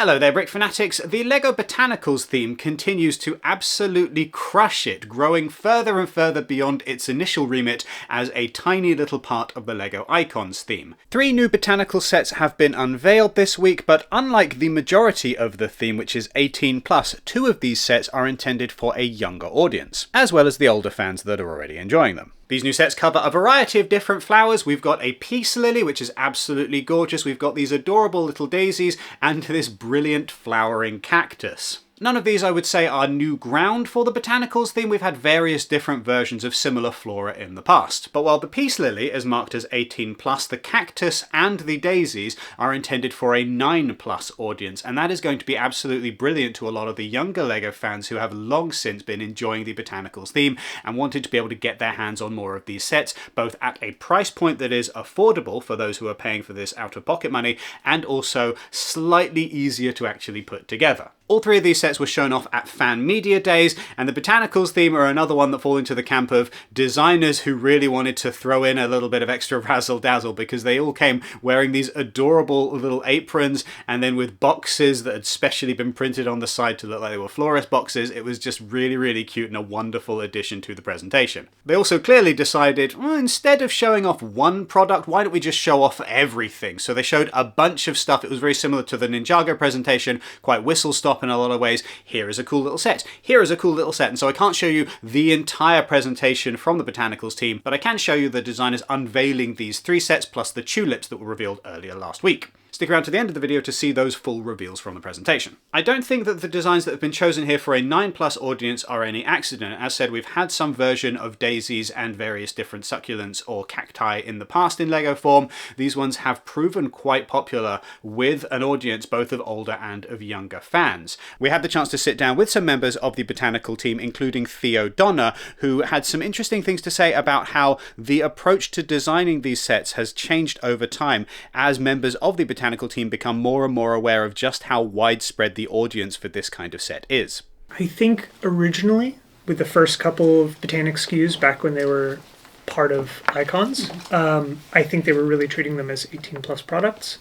Hello there, Brick Fanatics. The LEGO Botanicals theme continues to absolutely crush it, growing further and further beyond its initial remit as a tiny little part of the LEGO Icons theme. 3 new botanical sets have been unveiled this week, but unlike the majority of the theme, which is 18+, 2 of these sets are intended for a younger audience, as well as the older fans that are already enjoying them. These new sets cover a variety of different flowers. We've got a peace lily, which is absolutely gorgeous. We've got these adorable little daisies and this brilliant flowering cactus. None of these, I would say, are new ground for the Botanicals theme. We've had various different versions of similar flora in the past. But while the peace lily is marked as 18+, the cactus and the daisies are intended for a 9+ audience, and that is going to be absolutely brilliant to a lot of the younger LEGO fans who have long since been enjoying the Botanicals theme and wanted to be able to get their hands on more of these sets, both at a price point that is affordable for those who are paying for this out-of-pocket money, and also slightly easier to actually put together. All 3 of these sets were shown off at Fan Media Days, and the Botanicals theme are another one that fall into the camp of designers who really wanted to throw in a little bit of extra razzle-dazzle, because they all came wearing these adorable little aprons and then with boxes that had specially been printed on the side to look like they were florist boxes. It was just really, really cute and a wonderful addition to the presentation. They also clearly decided, well, instead of showing off one product, why don't we just show off everything? So they showed a bunch of stuff. It was very similar to the Ninjago presentation, quite whistle-stop in a lot of ways. Here is a cool little set. Here is a cool little set. And so I can't show you the entire presentation from the Botanicals team, but I can show you the designers unveiling these 3 sets plus the tulips that were revealed earlier last week. Stick around to the end of the video to see those full reveals from the presentation. I don't think that the designs that have been chosen here for a 9+ audience are any accident. As said, we've had some version of daisies and various different succulents or cacti in the past in LEGO form. These ones have proven quite popular with an audience both of older and of younger fans. We had the chance to sit down with some members of the botanical team, including Theo Donner, who had some interesting things to say about how the approach to designing these sets has changed over time as members of the botanical team become more and more aware of just how widespread the audience for this kind of set is. I think originally, with the first couple of Botanic SKUs back when they were part of Icons, I think they were really treating them as 18+ products.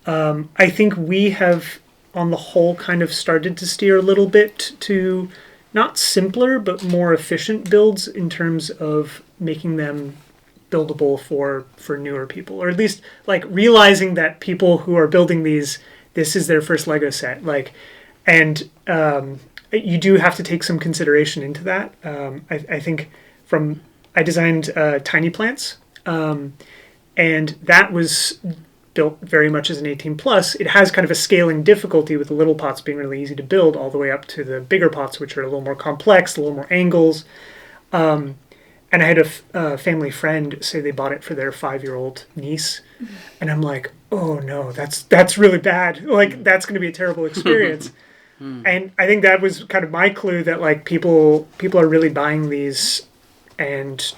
I think we have, on the whole, kind of started to steer a little bit to not simpler, but more efficient builds in terms of making them buildable for newer people, or at least like realizing that people who are building these, this is their first LEGO set, and you do have to take some consideration into that. I think I designed tiny plants, and that was built very much as an 18+. It has kind of a scaling difficulty with the little pots being really easy to build all the way up to the bigger pots, which are a little more complex, a little more angles. And I had a family friend say they bought it for their 5-year-old niece. And I'm like, oh no, that's really bad. Like, that's going to be a terrible experience. And I think that was kind of my clue that, like, people are really buying these and,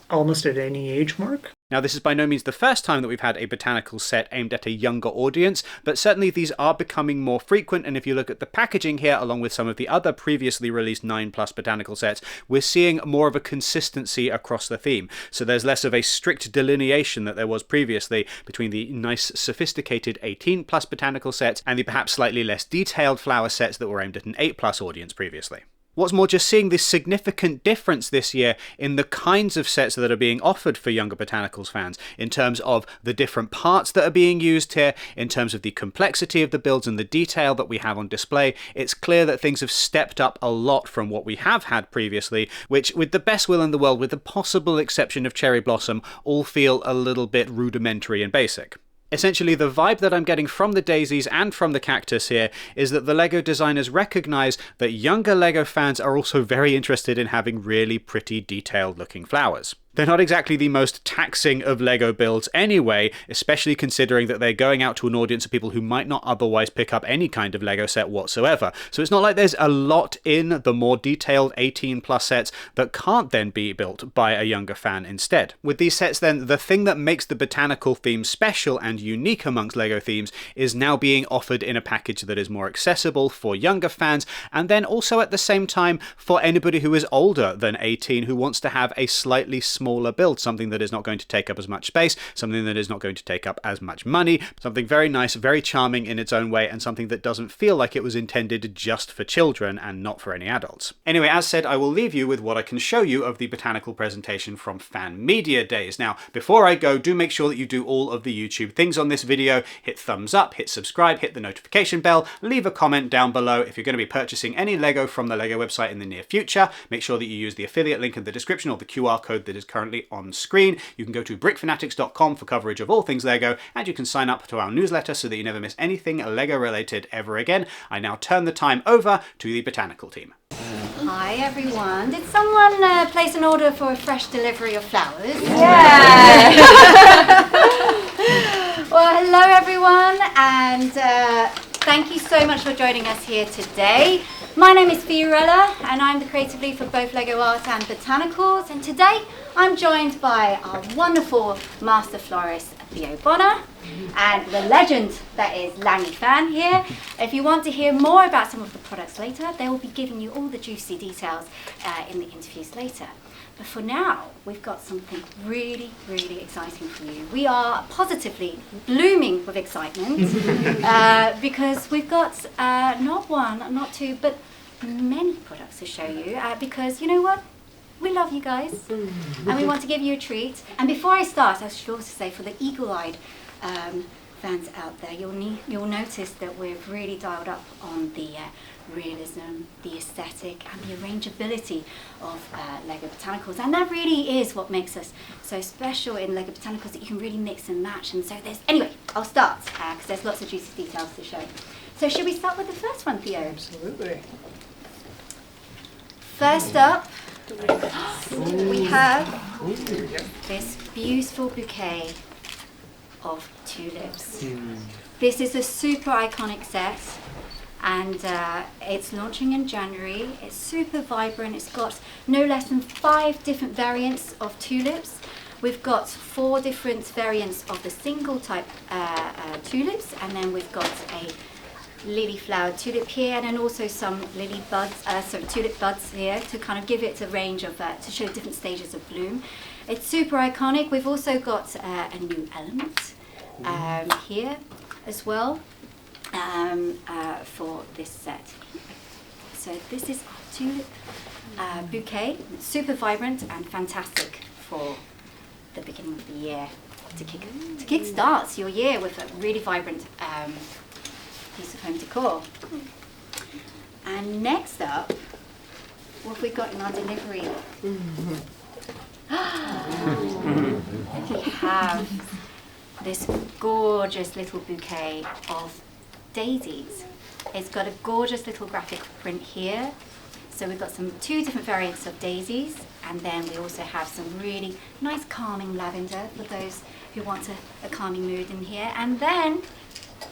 almost at any age mark. Now, this is by no means the first time that we've had a botanical set aimed at a younger audience, but certainly these are becoming more frequent, and if you look at the packaging here, along with some of the other previously released 9+ botanical sets, we're seeing more of a consistency across the theme. So there's less of a strict delineation that there was previously between the nice, sophisticated 18+ botanical sets and the perhaps slightly less detailed flower sets that were aimed at an 8+ audience previously. What's more, just seeing this significant difference this year in the kinds of sets that are being offered for younger Botanicals fans, in terms of the different parts that are being used here, in terms of the complexity of the builds and the detail that we have on display, it's clear that things have stepped up a lot from what we have had previously, which, with the best will in the world, with the possible exception of Cherry Blossom, all feel a little bit rudimentary and basic. Essentially, the vibe that I'm getting from the daisies and from the cactus here is that the LEGO designers recognize that younger LEGO fans are also very interested in having really pretty, detailed-looking flowers. They're not exactly the most taxing of LEGO builds anyway, especially considering that they're going out to an audience of people who might not otherwise pick up any kind of LEGO set whatsoever. So it's not like there's a lot in the more detailed 18+ sets that can't then be built by a younger fan instead. With these sets then, the thing that makes the botanical theme special and unique amongst LEGO themes is now being offered in a package that is more accessible for younger fans, and then also at the same time for anybody who is older than 18 who wants to have a slightly smaller smaller build, something that is not going to take up as much space, something that is not going to take up as much money, something very nice, very charming in its own way, and something that doesn't feel like it was intended just for children and not for any adults. Anyway, as said, I will leave you with what I can show you of the botanical presentation from Fan Media Days. Now, before I go, do make sure that you do all of the YouTube things on this video. Hit thumbs up, hit subscribe, hit the notification bell, leave a comment down below. If you're going to be purchasing any LEGO from the LEGO website in the near future, make sure that you use the affiliate link in the description or the QR code that is currently on screen. You can go to brickfanatics.com for coverage of all things LEGO, and you can sign up to our newsletter so that you never miss anything LEGO related ever again. I now turn the time over to the botanical team. Hi everyone. Did someone place an order for a fresh delivery of flowers? Yeah. Well, hello everyone, and thank you so much for joining us here today. My name is Fiorella, and I'm the creative lead for both LEGO Art and Botanicals. And today I'm joined by our wonderful master florist, Theo Bonner, and the legend that is Langy Fan here. If you want to hear more about some of the products later, they will be giving you all the juicy details in the interviews later. But for now, we've got something really, really exciting for you. We are positively blooming with excitement because we've got not one, not two, but many products to show you because you know what? We love you guys and we want to give you a treat. And before I start, I should also say for the eagle-eyed fans out there, you'll notice that we've really dialed up on the realism, the aesthetic and the arrangeability of LEGO Botanicals, and that really is what makes us so special in LEGO Botanicals, that you can really mix and match. And so anyway, I'll start because there's lots of juicy details to show. So should we start with the first one, Theo? Absolutely. First up, we have this beautiful bouquet of tulips. This is a super iconic set, and it's launching in January. It's super vibrant. It's got no less than 5 different variants of tulips. We've got 4 different variants of the single type tulips, and then we've got a lily flowered tulip here, and then also some lily buds, tulip buds here to kind of give it a range of, to show different stages of bloom. It's super iconic. We've also got a new element here as well for this set. So this is our tulip bouquet. It's super vibrant and fantastic for the beginning of the year to kickstart your year with a really vibrant piece of home decor. And next up, what have we got in our delivery? We have this gorgeous little bouquet of daisies. It's got a gorgeous little graphic print here. So we've got 2 different variants of daisies, and then we also have some really nice calming lavender for those who want a calming mood in here. And then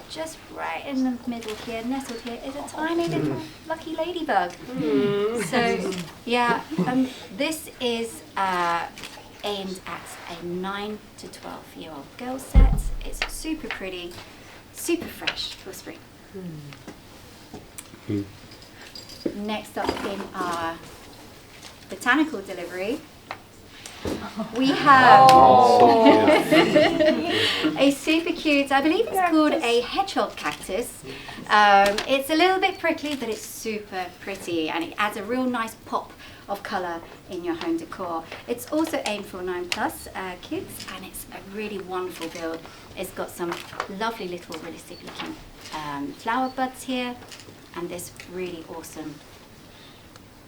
just right in the middle here, nestled here, is a tiny little lucky ladybug. So yeah, this is aimed at a 9 to 12-year-old girl set. It's super pretty, super fresh for spring. Next up in our botanical delivery, we have a super cute, I believe it's called a hedgehog cactus. It's a little bit prickly, but it's super pretty, and it adds a real nice pop of colour in your home decor. It's also aimed for 9+ kids, and it's a really wonderful build. It's got some lovely little realistic looking flower buds here, and this really awesome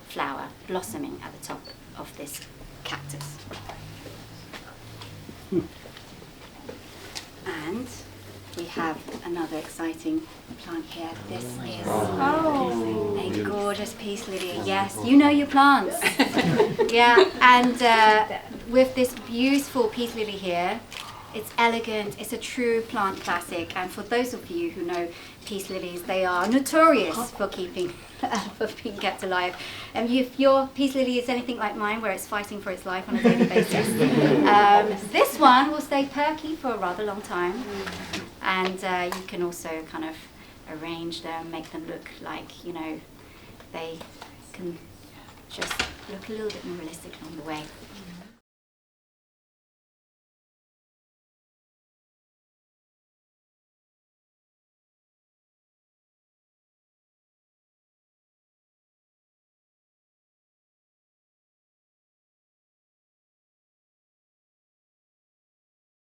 flower blossoming at the top of this cactus. And we have another exciting plant here. This is a gorgeous peace lily. Yes, you know your plants. Yeah, and with this beautiful peace lily here, it's elegant, it's a true plant classic, and for those of you who know peace lilies, they are notorious for being kept alive. And if your peace lily is anything like mine, where it's fighting for its life on a daily basis, this one will stay perky for a rather long time, and you can also kind of arrange them, make them look like, you know, they can just look a little bit more realistic along the way.